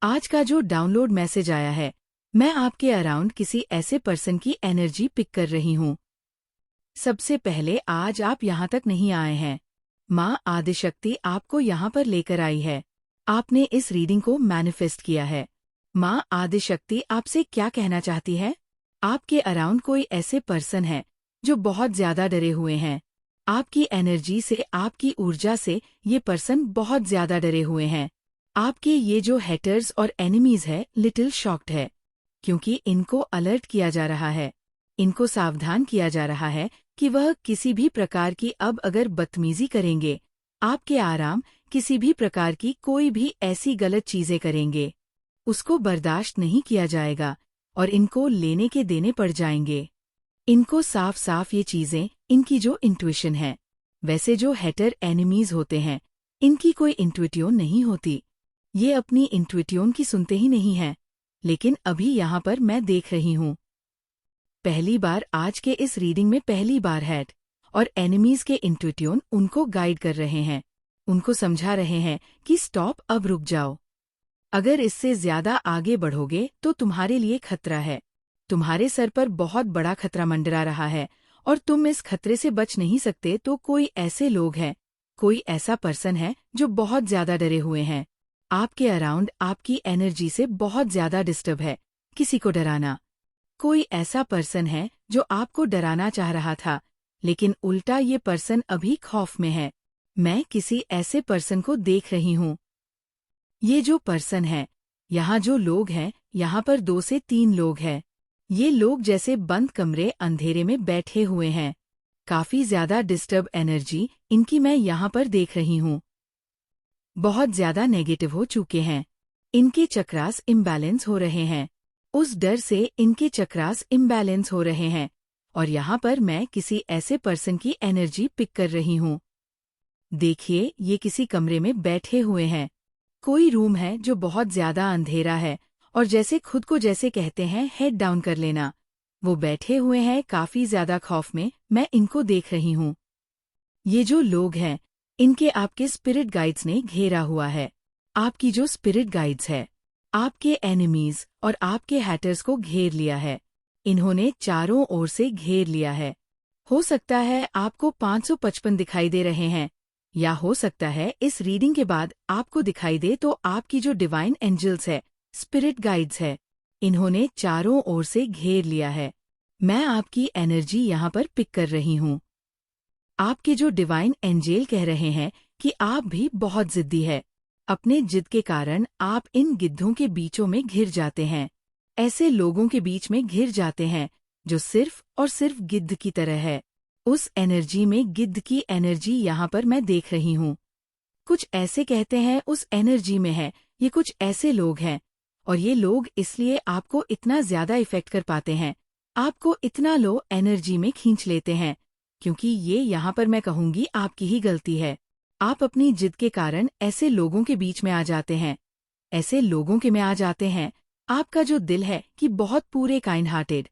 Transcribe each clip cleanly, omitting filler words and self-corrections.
आज का जो डाउनलोड मैसेज आया है, मैं आपके अराउंड किसी ऐसे पर्सन की एनर्जी पिक कर रही हूँ। सबसे पहले आज आप यहाँ तक नहीं आए हैं। माँ आदिशक्ति आपको यहाँ पर लेकर आई है। आपने इस रीडिंग को मैनिफेस्ट किया है। माँ आदिशक्ति आपसे क्या कहना चाहती है? आपके अराउंड कोई ऐसे पर्सन है जो बहुत ज्यादा डरे हुए हैं। आपकी एनर्जी से, आपकी ऊर्जा से ये पर्सन बहुत ज्यादा डरे हुए हैं। आपके ये जो हेटर्स और एनिमीज है लिटिल शॉक्ड है, क्योंकि इनको अलर्ट किया जा रहा है, इनको सावधान किया जा रहा है कि वह किसी भी प्रकार की अब अगर बदतमीजी करेंगे, आपके आराम किसी भी प्रकार की कोई भी ऐसी गलत चीजें करेंगे, उसको बर्दाश्त नहीं किया जाएगा और इनको लेने के देने पड़ जाएंगे। इनको साफ साफ ये चीजें, इनकी जो इंट्यूशन है, वैसे जो हेटर एनिमीज होते हैं, इनकी कोई इंट्यूट्यून नहीं होती। ये अपनी इंट्यूट्यून की सुनते ही नहीं हैं, लेकिन अभी यहाँ पर मैं देख रही हूँ। पहली बार आज के इस रीडिंग में पहली बार हेड और एनिमीज के इंट्यूट्यून उनको गाइड कर रहे हैं, उनको समझा रहे हैं कि स्टॉप, अब रुक जाओ। अगर इससे ज्यादा आगे बढ़ोगे तो तुम्हारे लिए खतरा है। तुम्हारे सर पर बहुत बड़ा खतरा मंडरा रहा है और तुम इस खतरे से बच नहीं सकते। तो कोई ऐसे लोग हैं, कोई ऐसा पर्सन है जो बहुत ज्यादा डरे हुए हैं। आपके अराउंड आपकी एनर्जी से बहुत ज्यादा डिस्टर्ब है। किसी को डराना, कोई ऐसा पर्सन है जो आपको डराना चाह रहा था, लेकिन उल्टा ये पर्सन अभी खौफ में है। मैं किसी ऐसे पर्सन को देख रही हूँ। ये जो पर्सन है, यहाँ जो लोग हैं, यहाँ पर 2 से 3 लोग हैं। ये लोग जैसे बंद कमरे अंधेरे में बैठे हुए हैं। काफी ज्यादा डिस्टर्ब एनर्जी इनकी मैं यहाँ पर देख रही हूँ। बहुत ज्यादा नेगेटिव हो चुके हैं। इनके चक्रास इम्बैलेंस हो रहे हैं। उस डर से इनके चक्रास इम्बैलेंस हो रहे हैं और यहाँ पर मैं किसी ऐसे पर्सन की एनर्जी पिक कर रही हूँ। देखिए, ये किसी कमरे में बैठे हुए हैं। कोई रूम है जो बहुत ज्यादा अंधेरा है और जैसे खुद को जैसे कहते हैं हेड डाउन कर लेना, वो बैठे हुए हैं काफी ज्यादा खौफ में। मैं इनको देख रही हूँ। ये जो लोग हैं, इनके आपके स्पिरिट गाइड्स ने घेरा हुआ है। आपकी जो स्पिरिट गाइड्स है, आपके एनिमीज और आपके हैटर्स को घेर लिया है। इन्होंने चारों ओर से घेर लिया है। हो सकता है आपको 555 दिखाई दे रहे हैं, या हो सकता है इस रीडिंग के बाद आपको दिखाई दे तो आपकी जो डिवाइन एंजल्स है, स्पिरिट गाइड्स है, इन्होंने चारों ओर से घेर लिया है। मैं आपकी एनर्जी यहाँ पर पिक कर रही हूँ। आपके जो डिवाइन एंजेल कह रहे हैं कि आप भी बहुत जिद्दी है। अपने जिद के कारण आप इन गिद्धों के बीचों में घिर जाते हैं। ऐसे लोगों के बीच में घिर जाते हैं जो सिर्फ और सिर्फ गिद्ध की तरह है। उस एनर्जी में गिद्ध की एनर्जी यहाँ पर मैं देख रही हूँ। कुछ ऐसे कहते हैं उस एनर्जी में है। ये कुछ ऐसे लोग हैं और ये लोग इसलिए आपको इतना ज्यादा इफेक्ट कर पाते हैं, आपको इतना लो एनर्जी में खींच लेते हैं, क्योंकि ये यहाँ पर मैं कहूँगी आपकी ही गलती है। आप अपनी जिद के कारण ऐसे लोगों के बीच में आ जाते हैं, ऐसे लोगों के में आ जाते हैं। आपका जो दिल है कि बहुत पूरे काइंड हार्टेड,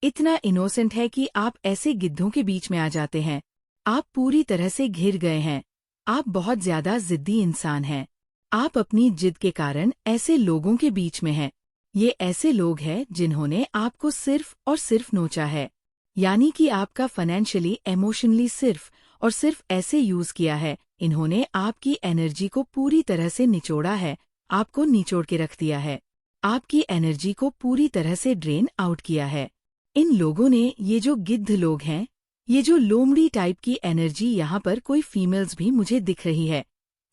इतना इनोसेंट है कि आप ऐसे गिद्धों के बीच में आ जाते हैं। आप पूरी तरह से घिर गए हैं। आप बहुत ज्यादा जिद्दी इंसान हैं। आप अपनी जिद के कारण ऐसे लोगों के बीच में हैं। ये ऐसे लोग हैं जिन्होंने आपको सिर्फ और सिर्फ नोचा है, यानी कि आपका फाइनेंशियली, इमोशनली सिर्फ और सिर्फ ऐसे यूज किया है। इन्होंने आपकी एनर्जी को पूरी तरह से निचोड़ा है, आपको निचोड़ के रख दिया है, आपकी एनर्जी को पूरी तरह से ड्रेन आउट किया है। इन लोगों ने, ये जो गिद्ध लोग हैं, ये जो लोमड़ी टाइप की एनर्जी, यहाँ पर कोई फीमेल्स भी मुझे दिख रही है।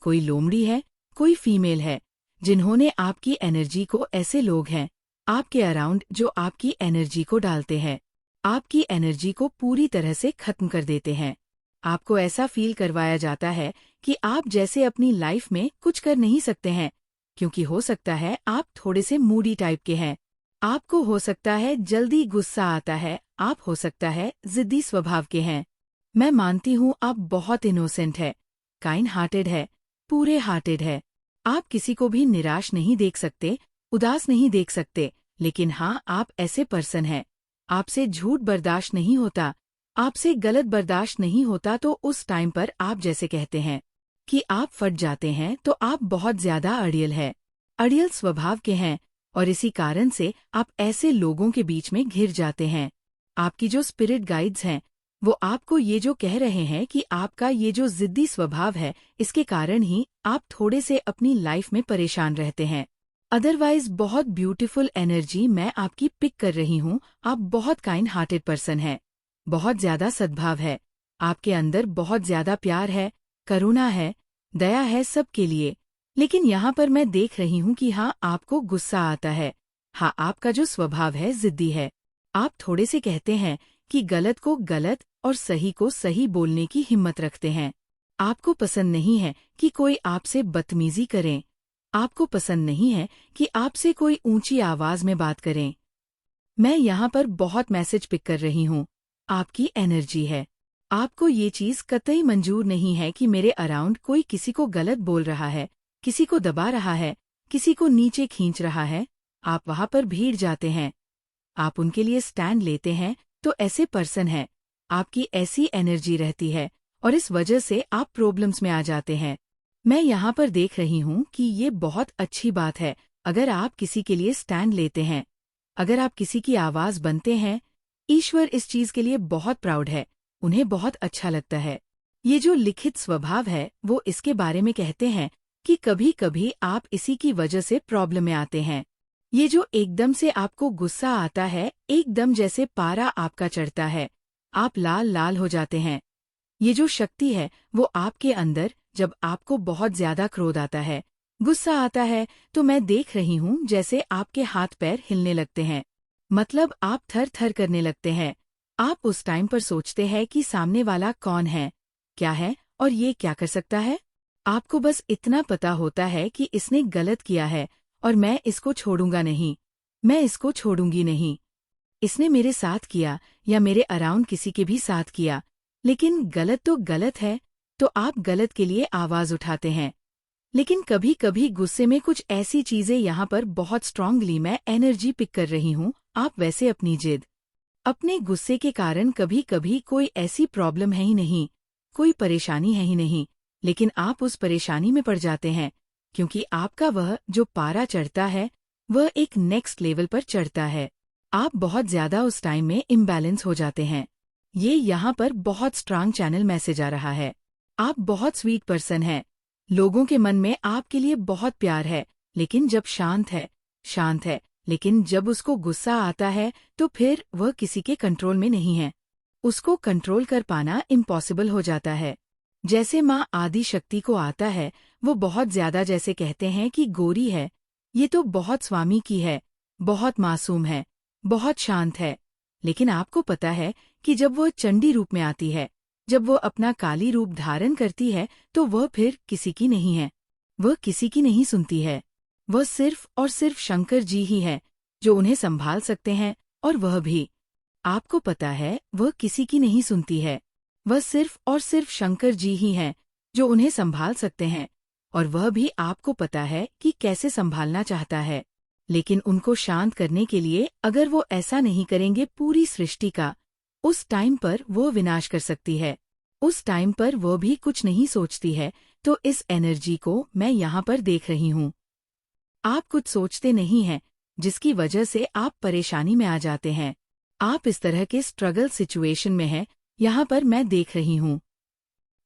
कोई लोमड़ी है, कोई फीमेल है, जिन्होंने आपकी एनर्जी को, ऐसे लोग हैं आपके अराउंड जो आपकी एनर्जी को डालते हैं, आपकी एनर्जी को पूरी तरह से खत्म कर देते हैं। आपको ऐसा फील करवाया जाता है कि आप जैसे अपनी लाइफ में कुछ कर नहीं सकते हैं, क्योंकि हो सकता है आप थोड़े से मूडी टाइप के हैं। आपको हो सकता है जल्दी गुस्सा आता है, आप हो सकता है जिद्दी स्वभाव के हैं। मैं मानती हूँ आप बहुत इनोसेंट है, काइंड हार्टेड है, पूरे हार्टेड है। आप किसी को भी निराश नहीं देख सकते, उदास नहीं देख सकते, लेकिन हाँ, आप ऐसे पर्सन हैं, आपसे झूठ बर्दाश्त नहीं होता, आपसे गलत बर्दाश्त नहीं होता। तो उस टाइम पर आप जैसे कहते हैं कि आप फट जाते हैं, तो आप बहुत ज्यादा अड़ियल है। अड़ियल स्वभाव के हैं और इसी कारण से आप ऐसे लोगों के बीच में घिर जाते हैं। आपकी जो स्पिरिट गाइड्स हैं वो आपको ये जो कह रहे हैं कि आपका ये जो जिद्दी स्वभाव है इसके कारण ही आप थोड़े से अपनी लाइफ में परेशान रहते हैं। अदरवाइज बहुत ब्यूटीफुल एनर्जी मैं आपकी पिक कर रही हूँ। आप बहुत काइंड हार्टेड पर्सन हैं, बहुत ज्यादा सद्भाव है, आपके अंदर बहुत ज्यादा प्यार है, करुणा है, दया है सबके लिए। लेकिन यहाँ पर मैं देख रही हूँ कि हाँ आपको गुस्सा आता है। हाँ आपका जो स्वभाव है जिद्दी है। आप थोड़े से कहते हैं कि गलत को गलत और सही को सही बोलने की हिम्मत रखते हैं। आपको पसंद नहीं है कि कोई आपसे बदतमीजी करे। आपको पसंद नहीं है कि आपसे कोई ऊंची आवाज में बात करें। मैं यहाँ पर बहुत मैसेज पिक कर रही हूँ। आपकी एनर्जी है। आपको ये चीज कतई मंजूर नहीं है कि मेरे अराउंड कोई किसी को गलत बोल रहा है, किसी को दबा रहा है, किसी को नीचे खींच रहा है। आप वहां पर भीड़ जाते हैं, आप उनके लिए स्टैंड लेते हैं। तो ऐसे पर्सन है, आपकी ऐसी एनर्जी रहती है और इस वजह से आप प्रॉब्लम्स में आ जाते हैं। मैं यहाँ पर देख रही हूँ कि ये बहुत अच्छी बात है अगर आप किसी के लिए स्टैंड लेते हैं, अगर आप किसी की आवाज बनते हैं। ईश्वर इस चीज के लिए बहुत प्राउड है, उन्हें बहुत अच्छा लगता है। ये जो लिखित स्वभाव है वो इसके बारे में कहते हैं कि कभी कभी आप इसी की वजह से प्रॉब्लम में आते हैं। ये जो एकदम से आपको गुस्सा आता है, एकदम जैसे पारा आपका चढ़ता है, आप लाल लाल हो जाते हैं। ये जो शक्ति है वो आपके अंदर, जब आपको बहुत ज्यादा क्रोध आता है, गुस्सा आता है, तो मैं देख रही हूँ जैसे आपके हाथ पैर हिलने लगते हैं। मतलब आप थर थर करने लगते हैं। आप उस टाइम पर सोचते हैं कि सामने वाला कौन है, क्या है और ये क्या कर सकता है। आपको बस इतना पता होता है कि इसने गलत किया है और मैं इसको छोड़ूंगा नहीं, मैं इसको छोड़ूंगी नहीं। इसने मेरे साथ किया या मेरे अराउंड किसी के भी साथ किया, लेकिन गलत तो गलत है, तो आप गलत के लिए आवाज उठाते हैं। लेकिन कभी कभी गुस्से में कुछ ऐसी चीजें यहाँ पर बहुत स्ट्रांगली मैं एनर्जी पिक कर रही हूँ। आप वैसे अपनी जिद, अपने गुस्से के कारण कभी कभी कोई ऐसी प्रॉब्लम है ही नहीं, कोई परेशानी है ही नहीं, लेकिन आप उस परेशानी में पड़ जाते हैं क्योंकि आपका वह जो पारा चढ़ता है वह एक नेक्स्ट लेवल पर चढ़ता है। आप बहुत ज्यादा उस टाइम में इम्बैलेंस हो जाते हैं। ये यहाँ पर बहुत स्ट्रांग चैनल मैसेज आ रहा है। आप बहुत स्वीट पर्सन हैं, लोगों के मन में आपके लिए बहुत प्यार है, लेकिन जब शांत है, लेकिन जब उसको गुस्सा आता है तो फिर वह किसी के कंट्रोल में नहीं है। उसको कंट्रोल कर पाना इम्पॉसिबल हो जाता है। जैसे माँ आदि शक्ति को आता है, वो बहुत ज्यादा जैसे कहते हैं कि गोरी है, ये तो बहुत स्वामी की है, बहुत मासूम है, बहुत शांत है। लेकिन आपको पता है कि जब वो चंडी रूप में आती है, जब वो अपना काली रूप धारण करती है, तो वह फिर किसी की नहीं है, वह किसी की नहीं सुनती है। वह सिर्फ और सिर्फ शंकर जी ही है जो उन्हें संभाल सकते हैं, और वह भी आपको पता है वह किसी की नहीं सुनती है। वह सिर्फ और सिर्फ शंकर जी ही हैं जो उन्हें संभाल सकते हैं, और वह भी आपको पता है कि कैसे संभालना चाहता है। लेकिन उनको शांत करने के लिए अगर वो ऐसा नहीं करेंगे पूरी सृष्टि का, उस टाइम पर वो विनाश कर सकती है। उस टाइम पर वो भी कुछ नहीं सोचती है। तो इस एनर्जी को मैं यहाँ पर देख रही हूँ। आप कुछ सोचते नहीं हैं जिसकी वजह से आप परेशानी में आ जाते हैं। आप इस तरह के स्ट्रगल सिचुएशन में हैं, यहाँ पर मैं देख रही हूँ।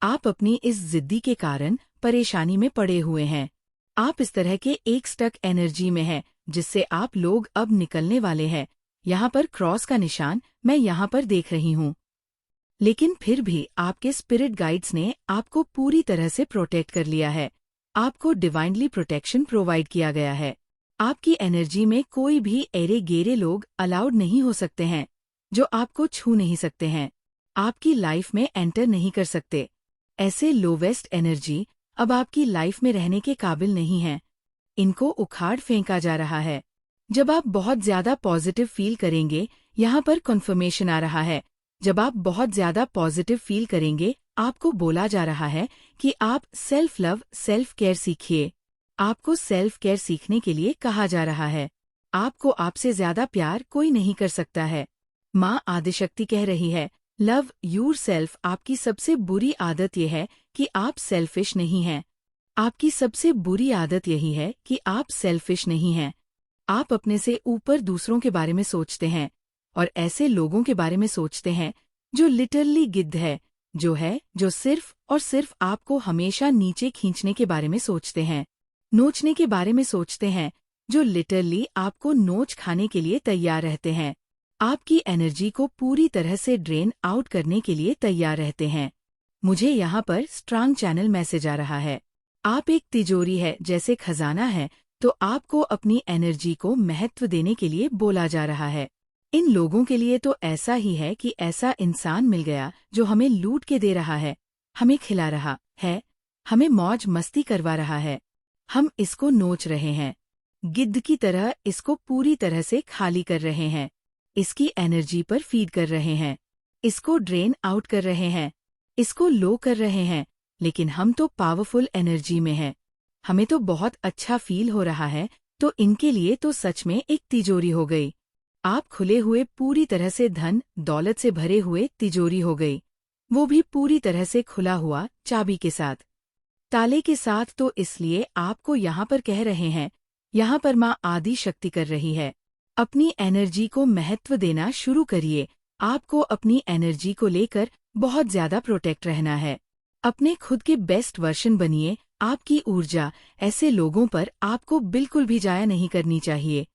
आप अपनी इस जिद्दी के कारण परेशानी में पड़े हुए हैं। आप इस तरह के एक स्टक एनर्जी में हैं जिससे आप लोग अब निकलने वाले हैं। यहाँ पर क्रॉस का निशान मैं यहाँ पर देख रही हूँ। लेकिन फिर भी आपके स्पिरिट गाइड्स ने आपको पूरी तरह से प्रोटेक्ट कर लिया है। आपको डिवाइनली प्रोटेक्शन प्रोवाइड किया गया है। आपकी एनर्जी में कोई भी एरे गेरे लोग अलाउड नहीं हो सकते हैं जो आपको छू नहीं सकते हैं, आपकी लाइफ में एंटर नहीं कर सकते। ऐसे लोवेस्ट एनर्जी अब आपकी लाइफ में रहने के काबिल नहीं है। इनको उखाड़ फेंका जा रहा है। जब आप बहुत ज्यादा पॉजिटिव फील करेंगे, यहाँ पर कन्फर्मेशन आ रहा है, जब आप बहुत ज्यादा पॉजिटिव फील करेंगे, आपको बोला जा रहा है कि आप सेल्फ लव सेल्फ केयर सीखिए। आपको सेल्फ केयर सीखने के लिए कहा जा रहा है। आपको आपसे ज्यादा प्यार कोई नहीं कर सकता है। माँ आदिशक्ति कह रही है, लव योरसेल्फ। आपकी सबसे बुरी आदत यह है कि आप सेल्फिश नहीं हैं। आपकी सबसे बुरी आदत यही है कि आप सेल्फिश नहीं हैं। आप अपने से ऊपर दूसरों के बारे में सोचते हैं और ऐसे लोगों के बारे में सोचते हैं जो लिटरली गिद्ध है, जो सिर्फ और सिर्फ आपको हमेशा नीचे खींचने के बारे में सोचते हैं, नोचने के बारे में सोचते हैं, जो लिटरली आपको नोच खाने के लिए तैयार रहते हैं, आपकी एनर्जी को पूरी तरह से ड्रेन आउट करने के लिए तैयार रहते हैं। मुझे यहाँ पर स्ट्रांग चैनल मैसेज आ रहा है। आप एक तिजोरी है जैसे खजाना है, तो आपको अपनी एनर्जी को महत्व देने के लिए बोला जा रहा है। इन लोगों के लिए तो ऐसा ही है कि ऐसा इंसान मिल गया जो हमें लूट के दे रहा है, हमें खिला रहा है, हमें मौज मस्ती करवा रहा है। हम इसको नोच रहे हैं, गिद्ध की तरह इसको पूरी तरह से खाली कर रहे हैं, इसकी एनर्जी पर फीड कर रहे हैं, इसको ड्रेन आउट कर रहे हैं, इसको लो कर रहे हैं। लेकिन हम तो पावरफुल एनर्जी में हैं, हमें तो बहुत अच्छा फील हो रहा है, तो इनके लिए तो सच में एक तिजोरी हो गई। आप खुले हुए पूरी तरह से धन दौलत से भरे हुए तिजोरी हो गई, वो भी पूरी तरह से खुला हुआ चाबी के साथ, ताले के साथ। तो इसलिए आपको यहाँ पर कह रहे हैं, यहाँ पर माँ आदि शक्ति कर रही है, अपनी एनर्जी को महत्व देना शुरू करिए। आपको अपनी एनर्जी को लेकर बहुत ज्यादा प्रोटेक्ट रहना है। अपने खुद के बेस्ट वर्जन बनिए। आपकी ऊर्जा ऐसे लोगों पर आपको बिल्कुल भी जाया नहीं करनी चाहिए,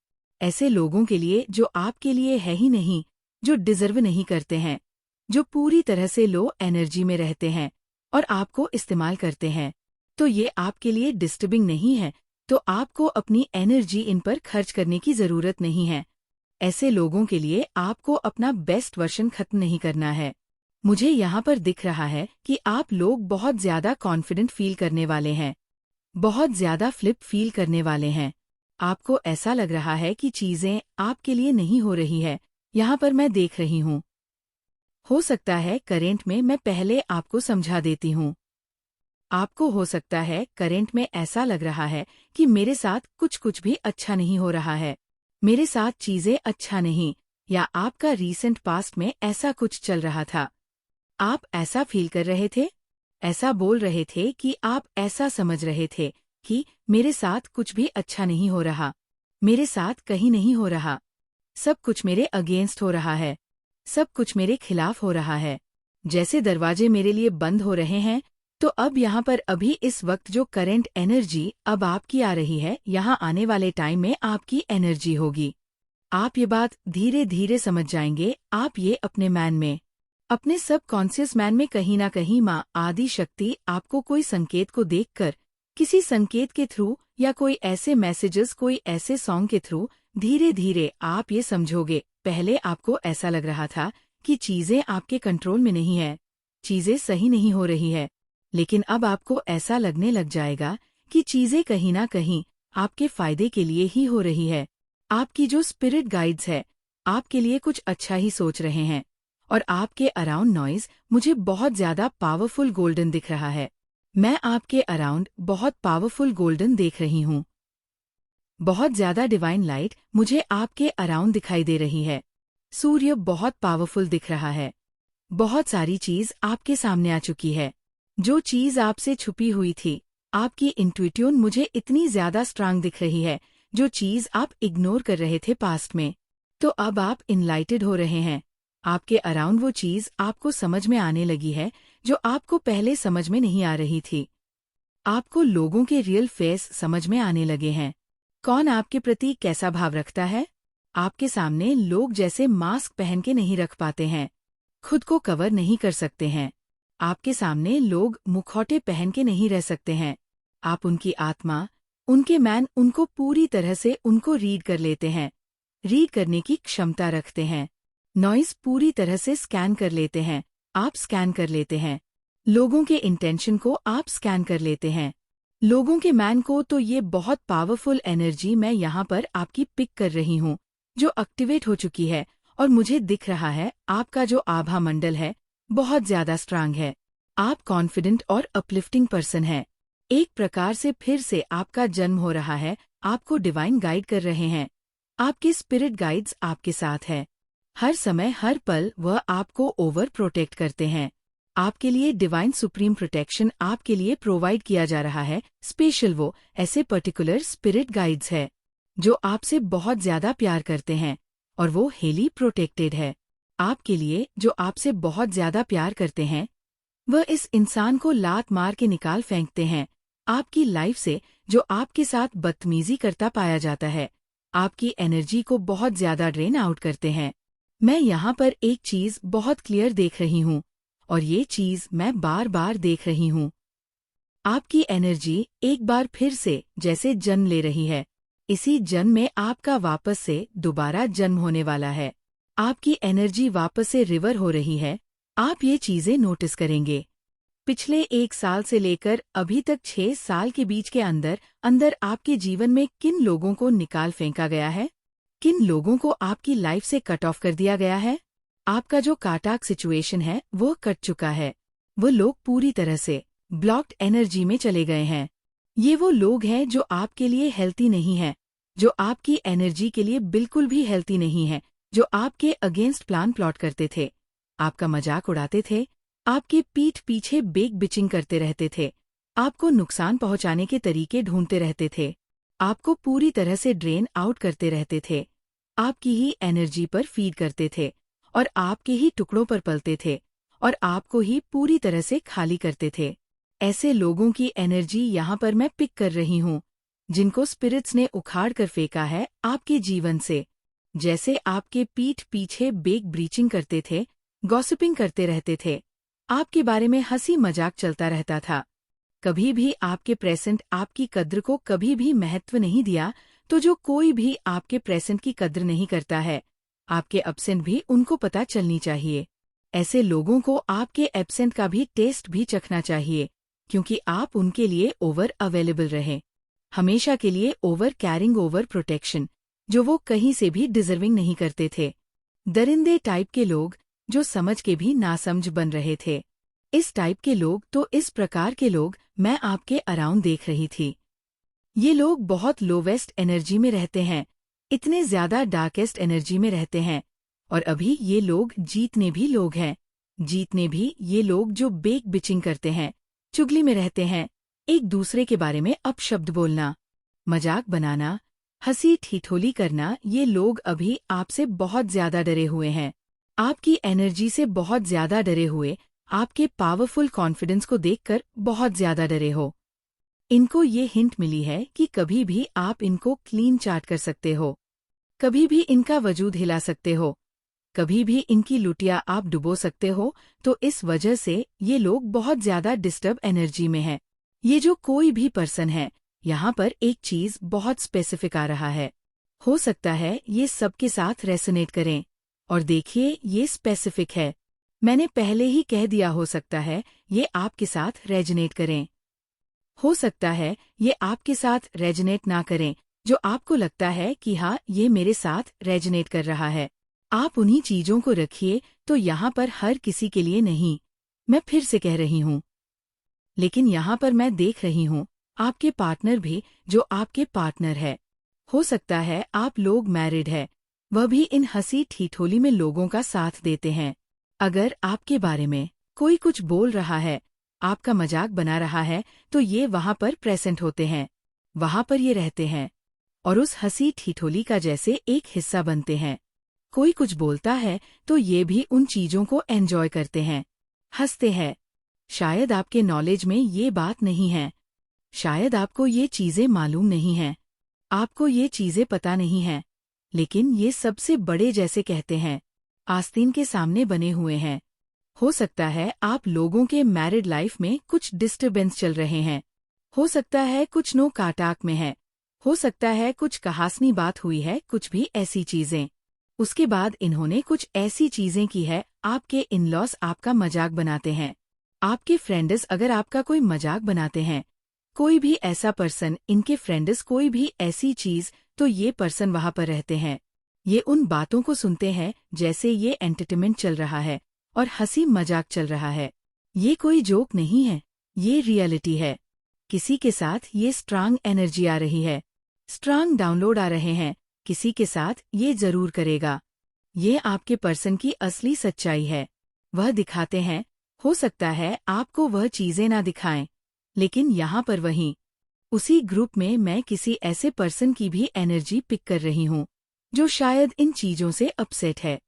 ऐसे लोगों के लिए जो आपके लिए है ही नहीं, जो डिजर्व नहीं करते हैं, जो पूरी तरह से लो एनर्जी में रहते हैं और आपको इस्तेमाल करते हैं। तो ये आपके लिए डिस्टर्बिंग नहीं है, तो आपको अपनी एनर्जी इन पर खर्च करने की जरूरत नहीं है। ऐसे लोगों के लिए आपको अपना बेस्ट वर्जन खत्म नहीं करना है। मुझे यहाँ पर दिख रहा है कि आप लोग बहुत ज्यादा कॉन्फिडेंट फील करने वाले हैं, बहुत ज्यादा फ्लिप फील करने वाले हैं। आपको ऐसा लग रहा है कि चीजें आपके लिए नहीं हो रही है। यहाँ पर मैं देख रही हूँ, हो सकता है करेंट में मैं पहले आपको समझा देती हूँ। आपको हो सकता है करेंट में ऐसा लग रहा है कि मेरे साथ कुछ भी अच्छा नहीं हो रहा है, मेरे साथ चीजें अच्छा नहीं, या आपका रीसेंट पास्ट में ऐसा कुछ चल रहा था। आप ऐसा फील कर रहे थे, ऐसा बोल रहे थे कि आप ऐसा समझ रहे थे कि मेरे साथ कुछ भी अच्छा नहीं हो रहा, मेरे साथ कहीं नहीं हो रहा, सब कुछ मेरे अगेंस्ट हो रहा है, सब कुछ मेरे खिलाफ हो रहा है, जैसे दरवाजे मेरे लिए बंद हो रहे हैं। तो अब यहाँ पर अभी इस वक्त जो करंट एनर्जी अब आपकी आ रही है, यहाँ आने वाले टाइम में आपकी एनर्जी होगी। आप ये बात धीरे धीरे समझ जाएंगे। आप ये अपने मैन में, अपने सब कॉन्शियस मैन में कहीं ना कहीं माँ आदि शक्ति आपको कोई संकेत को देखकर, किसी संकेत के थ्रू या कोई ऐसे मैसेजेस, कोई ऐसे सॉन्ग के थ्रू धीरे धीरे आप ये समझोगे। पहले आपको ऐसा लग रहा था कि चीजें आपके कंट्रोल में नहीं है, चीजें सही नहीं हो रही है, लेकिन अब आपको ऐसा लगने लग जाएगा कि चीजें कहीं ना कहीं आपके फायदे के लिए ही हो रही है। आपकी जो स्पिरिट गाइड्स है आपके लिए कुछ अच्छा ही सोच रहे हैं, और आपके अराउंड नॉइज मुझे बहुत ज्यादा पावरफुल गोल्डन दिख रहा है। मैं आपके अराउंड बहुत पावरफुल गोल्डन देख रही हूँ। बहुत ज्यादा डिवाइन लाइट मुझे आपके अराउंड दिखाई दे रही है। सूर्य बहुत पावरफुल दिख रहा है। बहुत सारी चीज आपके सामने आ चुकी है। जो चीज आपसे छुपी हुई थी, आपकी इंट्यूशन मुझे इतनी ज्यादा स्ट्रांग दिख रही है। जो चीज आप इग्नोर कर रहे थे पास्ट में, तो अब आप इनलाइटेड हो रहे हैं। आपके अराउंड वो चीज आपको समझ में आने लगी है जो आपको पहले समझ में नहीं आ रही थी। आपको लोगों के रियल फेस समझ में आने लगे हैं। कौन आपके प्रति कैसा भाव रखता है। आपके सामने लोग जैसे मास्क पहन के नहीं रख पाते हैं, खुद को कवर नहीं कर सकते हैं। आपके सामने लोग मुखौटे पहन के नहीं रह सकते हैं। आप उनकी आत्मा, उनके मैन, उनको पूरी तरह से उनको रीड कर लेते हैं, रीड करने की क्षमता रखते हैं। नॉइज पूरी तरह से स्कैन कर लेते हैं, आप स्कैन कर लेते हैं। लोगों के इंटेंशन को आप स्कैन कर लेते हैं, लोगों के मैन को। तो ये बहुत पावरफुल एनर्जी मैं यहाँ पर आपकी पिक कर रही हूँ, जो एक्टिवेट हो चुकी है। और मुझे दिख रहा है आपका जो आभा मंडल है बहुत ज्यादा स्ट्रांग है। आप कॉन्फिडेंट और अपलिफ्टिंग पर्सन है। एक प्रकार से फिर से आपका जन्म हो रहा है। आपको डिवाइन गाइड कर रहे हैं। आपके स्पिरिट गाइड्स आपके साथ है। हर समय हर पल वह आपको ओवर प्रोटेक्ट करते हैं। आपके लिए डिवाइन सुप्रीम प्रोटेक्शन आपके लिए प्रोवाइड किया जा रहा है। स्पेशल वो ऐसे पर्टिकुलर स्पिरिट गाइड्स है जो आपसे बहुत ज्यादा प्यार करते हैं और वो हेली प्रोटेक्टेड है। आपके लिए जो आपसे बहुत ज्यादा प्यार करते हैं वह इस इंसान को लात मार के निकाल फेंकते हैं आपकी लाइफ से, जो आपके साथ बदतमीजी करता पाया जाता है, आपकी एनर्जी को बहुत ज्यादा ड्रेन आउट करते हैं। मैं यहाँ पर एक चीज बहुत क्लियर देख रही हूँ और ये चीज मैं बार बार देख रही हूँ। आपकी एनर्जी एक बार फिर से जैसे जन्म ले रही है। इसी जन्म में आपका वापस से दोबारा जन्म होने वाला है। आपकी एनर्जी वापस से रिवर हो रही है। आप ये चीजें नोटिस करेंगे। पिछले 1 साल से लेकर अभी तक 6 साल के बीच के अंदर आपके जीवन में किन लोगों को निकाल फेंका गया है, किन लोगों को आपकी लाइफ से कट ऑफ कर दिया गया है। आपका जो काटाक सिचुएशन है वो कट चुका है। वो लोग पूरी तरह से ब्लॉक्ड एनर्जी में चले गए हैं। ये वो लोग हैं जो आपके लिए हेल्थी नहीं है, जो आपकी एनर्जी के लिए बिल्कुल भी हेल्थी नहीं है, जो आपके अगेंस्ट प्लान प्लॉट करते थे, आपका मजाक उड़ाते थे, आपके पीठ पीछे बेक बिचिंग करते रहते थे, आपको नुकसान पहुंचाने के तरीके ढूंढते रहते थे, आपको पूरी तरह से ड्रेन आउट करते रहते थे, आपकी ही एनर्जी पर फीड करते थे और आपके ही टुकड़ों पर पलते थे और आपको ही पूरी तरह से खाली करते थे। ऐसे लोगों की एनर्जी यहाँ पर मैं पिक कर रही हूँ, जिनको स्पिरिट्स ने उखाड़ कर फेंका है आपके जीवन से। जैसे आपके पीठ पीछे बेक ब्रीचिंग करते थे, गॉसिपिंग करते रहते थे, आपके बारे में हंसी मजाक चलता रहता था, कभी भी आपके प्रेजेंट आपकी कद्र को कभी भी महत्व नहीं दिया। तो जो कोई भी आपके प्रेजेंट की कद्र नहीं करता है, आपके एब्सेंट भी उनको पता चलनी चाहिए। ऐसे लोगों को आपके एब्सेंट का भी टेस्ट भी चखना चाहिए, क्योंकि आप उनके लिए ओवर अवेलेबल रहे, हमेशा के लिए ओवर कैरिंग ओवर प्रोटेक्शन, जो वो कहीं से भी डिजर्विंग नहीं करते थे। दरिंदे टाइप के लोग जो समझ के भी नासमझ बन रहे थे। इस टाइप के लोग, तो इस प्रकार के लोग मैं आपके अराउंड देख रही थी। ये लोग बहुत लोवेस्ट एनर्जी में रहते हैं, इतने ज्यादा डार्केस्ट एनर्जी में रहते हैं। और अभी ये लोग जीतने भी लोग हैं, जीतने भी ये लोग जो बेक बिचिंग करते हैं, चुगली में रहते हैं, एक दूसरे के बारे में अपशब्द बोलना, मजाक बनाना, हंसी ठिठोली करना। ये लोग अभी आपसे बहुत ज्यादा डरे हुए हैं, आपकी एनर्जी से बहुत ज्यादा डरे हुए, आपके पावरफुल कॉन्फिडेंस को देखकर बहुत ज्यादा डरे हो। इनको ये हिंट मिली है कि कभी भी आप इनको क्लीन चाट कर सकते हो, कभी भी इनका वजूद हिला सकते हो, कभी भी इनकी लुटिया आप डुबो सकते हो। तो इस वजह से ये लोग बहुत ज्यादा डिस्टर्ब एनर्जी में हैं। ये जो कोई भी पर्सन है, यहाँ पर एक चीज बहुत स्पेसिफिक आ रहा है। हो सकता है ये सबके साथ रेसोनेट करें, और देखिए ये स्पेसिफिक है, मैंने पहले ही कह दिया। हो सकता है ये आपके साथ रेजनेट करें, हो सकता है ये आपके साथ रेजनेट ना करें। जो आपको लगता है कि हाँ ये मेरे साथ रेजनेट कर रहा है, आप उन्हीं चीजों को रखिए। तो यहाँ पर हर किसी के लिए नहीं, मैं फिर से कह रही हूँ, लेकिन यहाँ पर मैं देख रही हूँ आपके पार्टनर भी, जो आपके पार्टनर है। हो सकता है आप लोग मैरिड है, वह भी इन हंसी ठिठोली में लोगों का साथ देते हैं। अगर आपके बारे में कोई कुछ बोल रहा है, आपका मजाक बना रहा है, तो ये वहाँ पर प्रेजेंट होते हैं, वहाँ पर ये रहते हैं और उस हंसी ठिठोली का जैसे एक हिस्सा बनते हैं। कोई कुछ बोलता है तो ये भी उन चीजों को एंजॉय करते हैं, हंसते हैं। शायद आपके नॉलेज में ये बात नहीं है, शायद आपको ये चीजें मालूम नहीं हैं, आपको ये चीजें पता नहीं हैं, लेकिन ये सबसे बड़े जैसे कहते हैं, आस्तीन के सामने बने हुए हैं। हो सकता है आप लोगों के मैरिड लाइफ में कुछ डिस्टर्बेंस चल रहे हैं, हो सकता है कुछ नो काटाक में है, हो सकता है कुछ कहासनी बात हुई है, कुछ भी ऐसी चीजें। उसके बाद इन्होंने कुछ ऐसी चीजें की है, आपके इन-लॉस आपका मजाक बनाते हैं, आपके फ्रेंड्स अगर आपका कोई मजाक बनाते हैं, कोई भी ऐसा पर्सन, इनके फ्रेंड्स कोई भी ऐसी चीज, तो ये पर्सन वहाँ पर रहते हैं। ये उन बातों को सुनते हैं जैसे ये एंटरटेनमेंट चल रहा है और हंसी मजाक चल रहा है। ये कोई जोक नहीं है, ये रियलिटी है। किसी के साथ ये स्ट्रांग एनर्जी आ रही है, स्ट्रांग डाउनलोड आ रहे हैं, किसी के साथ ये जरूर करेगा। ये आपके पर्सन की असली सच्चाई है, वह दिखाते हैं। हो सकता है आपको वह चीजें ना दिखाएं, लेकिन यहाँ पर वहीं उसी ग्रुप में मैं किसी ऐसे पर्सन की भी एनर्जी पिक कर रही हूँ जो शायद इन चीजों से अपसेट है।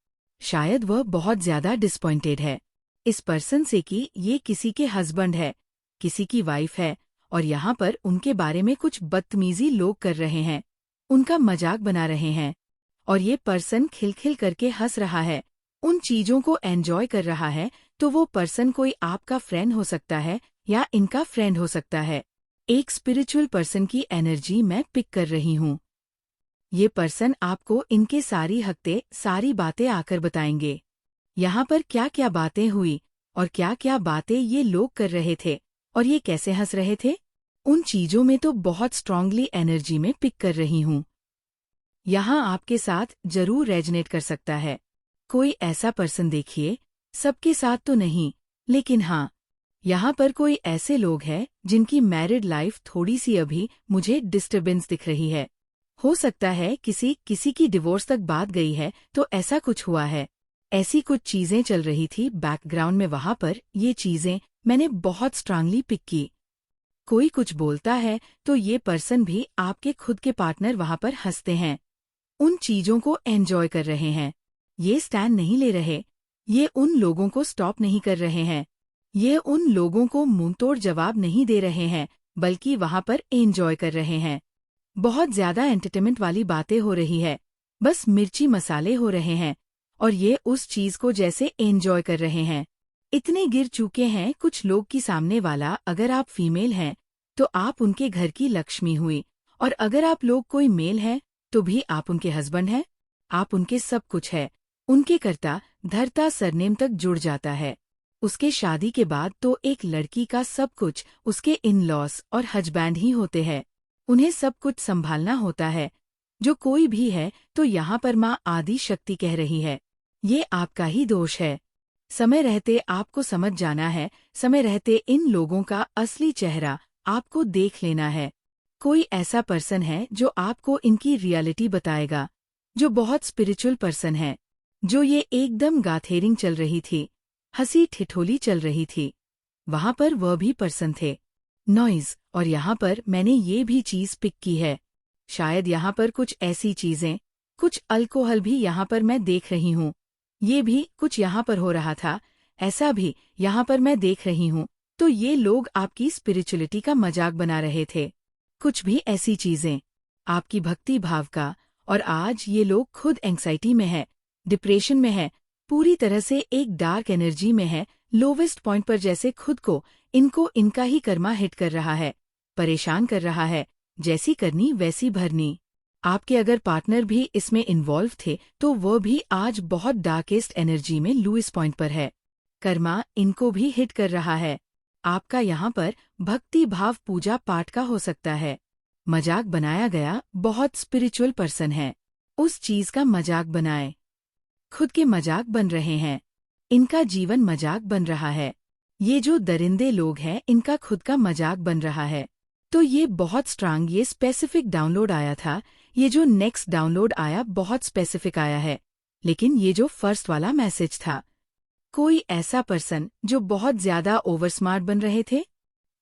शायद वह बहुत ज्यादा डिसपॉइंटेड है इस पर्सन से कि ये किसी के हस्बैंड है, किसी की वाइफ है, और यहाँ पर उनके बारे में कुछ बदतमीजी लोग कर रहे हैं, उनका मजाक बना रहे हैं, और ये पर्सन खिलखिल करके हंस रहा है, उन चीजों को एंजॉय कर रहा है। तो वो पर्सन कोई आपका फ्रेंड हो सकता है या इनका फ्रेंड हो सकता है। एक स्पिरिचुअल पर्सन की एनर्जी मैं पिक कर रही हूँ। ये पर्सन आपको इनके सारी हकते सारी बातें आकर बताएंगे। यहाँ पर क्या क्या बातें हुई और क्या क्या बातें ये लोग कर रहे थे और ये कैसे हंस रहे थे, उन चीजों में तो बहुत स्ट्रांगली एनर्जी में पिक कर रही हूँ। यहाँ आपके साथ जरूर रेजनेट कर सकता है। कोई ऐसा पर्सन देखिए, सबके साथ तो नहीं, लेकिन हाँ, यहाँ पर कोई ऐसे लोग हैं जिनकी मैरिड लाइफ थोड़ी सी अभी मुझे डिस्टर्बेंस दिख रही है। हो सकता है किसी की डिवोर्स तक बात गई है, तो ऐसा कुछ हुआ है, ऐसी कुछ चीजें चल रही थी बैकग्राउंड में। वहाँ पर ये चीजें मैंने बहुत स्ट्रांगली पिक की। कोई कुछ बोलता है तो ये पर्सन भी आपके खुद के पार्टनर वहाँ पर हंसते हैं, उन चीजों को एंजॉय कर रहे हैं। ये स्टैंड नहीं ले रहे, ये उन लोगों को स्टॉप नहीं कर रहे हैं, ये उन लोगों को मुंहतोड़ जवाब नहीं दे रहे हैं, बल्कि वहाँ पर एंजॉय कर रहे हैं। बहुत ज्यादा एंटरटेनमेंट वाली बातें हो रही है, बस मिर्ची मसाले हो रहे हैं, और ये उस चीज को जैसे एंजॉय कर रहे हैं। इतने गिर चुके हैं कुछ लोग की सामने वाला अगर आप फीमेल हैं तो आप उनके घर की लक्ष्मी हुई, और अगर आप लोग कोई मेल हैं तो भी आप उनके हस्बैंड हैं, आप उनके सब कुछ है। उनके कर्ता धर्ता सरनेम तक जुड़ जाता है। उसके शादी के बाद तो एक लड़की का सब कुछ उसके इन लॉस और हस्बैंड ही होते हैं, उन्हें सब कुछ संभालना होता है। जो कोई भी है तो यहाँ पर माँ आदि शक्ति कह रही है, ये आपका ही दोष है। समय रहते आपको समझ जाना है, समय रहते इन लोगों का असली चेहरा आपको देख लेना है। कोई ऐसा पर्सन है जो आपको इनकी रियलिटी बताएगा, जो बहुत स्पिरिचुअल पर्सन है, जो ये एकदम गाथेरिंग चल रही थी, हंसी ठिठोली चल रही थी, वहाँ पर वह भी पर्सन थे। नॉइज, और यहाँ पर मैंने ये भी चीज पिक की है, शायद यहाँ पर कुछ ऐसी चीजें, कुछ अल्कोहल भी यहाँ पर मैं देख रही हूँ, ये भी कुछ यहाँ पर हो रहा था, ऐसा भी यहाँ पर मैं देख रही हूँ। तो ये लोग आपकी स्पिरिचुअलिटी का मजाक बना रहे थे, कुछ भी ऐसी चीजें, आपकी भक्ति भाव का, और आज ये लोग खुद एंग्जाइटी में है, डिप्रेशन में है, पूरी तरह से एक डार्क एनर्जी में है, लोवेस्ट पॉइंट पर, जैसे खुद को इनको इनका ही कर्मा हिट कर रहा है, परेशान कर रहा है, जैसी करनी वैसी भरनी। आपके अगर पार्टनर भी इसमें इन्वॉल्व थे तो वह भी आज बहुत डार्केस्ट एनर्जी में लूइस पॉइंट पर है, कर्मा इनको भी हिट कर रहा है। आपका यहाँ पर भक्ति भाव पूजा पाठ का हो सकता है, मजाक बनाया गया, बहुत स्पिरिचुअल पर्सन है, उस चीज का मजाक बनाए, खुद के मजाक बन रहे हैं, इनका जीवन मजाक बन रहा है। ये जो दरिंदे लोग हैं इनका खुद का मजाक बन रहा है। तो ये बहुत स्ट्रांग, ये स्पेसिफिक डाउनलोड आया था, ये जो नेक्स्ट डाउनलोड आया बहुत स्पेसिफिक आया है, लेकिन ये जो फर्स्ट वाला मैसेज था, कोई ऐसा पर्सन जो बहुत ज्यादा ओवर स्मार्ट बन रहे थे,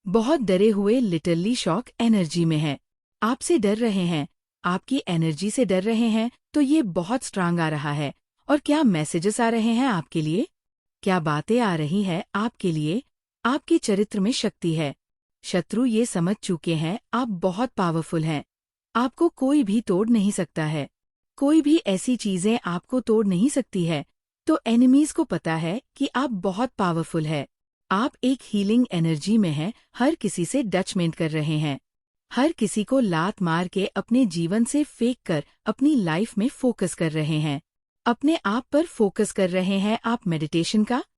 बहुत डरे हुए, लिटरली शॉक एनर्जी में है, आपसे डर रहे हैं, आपकी एनर्जी से डर रहे हैं, तो ये बहुत स्ट्रांग आ रहा है। और क्या मैसेजेस आ रहे हैं आपके लिए, क्या बातें आ रही है आपके लिए, आपके चरित्र में शक्ति है। शत्रु ये समझ चुके हैं आप बहुत पावरफुल हैं, आपको कोई भी तोड़ नहीं सकता है, कोई भी ऐसी चीजें आपको तोड़ नहीं सकती है। तो एनिमीज को पता है कि आप बहुत पावरफुल है, आप एक हीलिंग एनर्जी में हैं, हर किसी से डचमेंट कर रहे हैं, हर किसी को लात मार के अपने जीवन से फेंक कर अपनी लाइफ में फोकस कर रहे हैं, अपने आप पर फोकस कर रहे हैं। आप मेडिटेशन का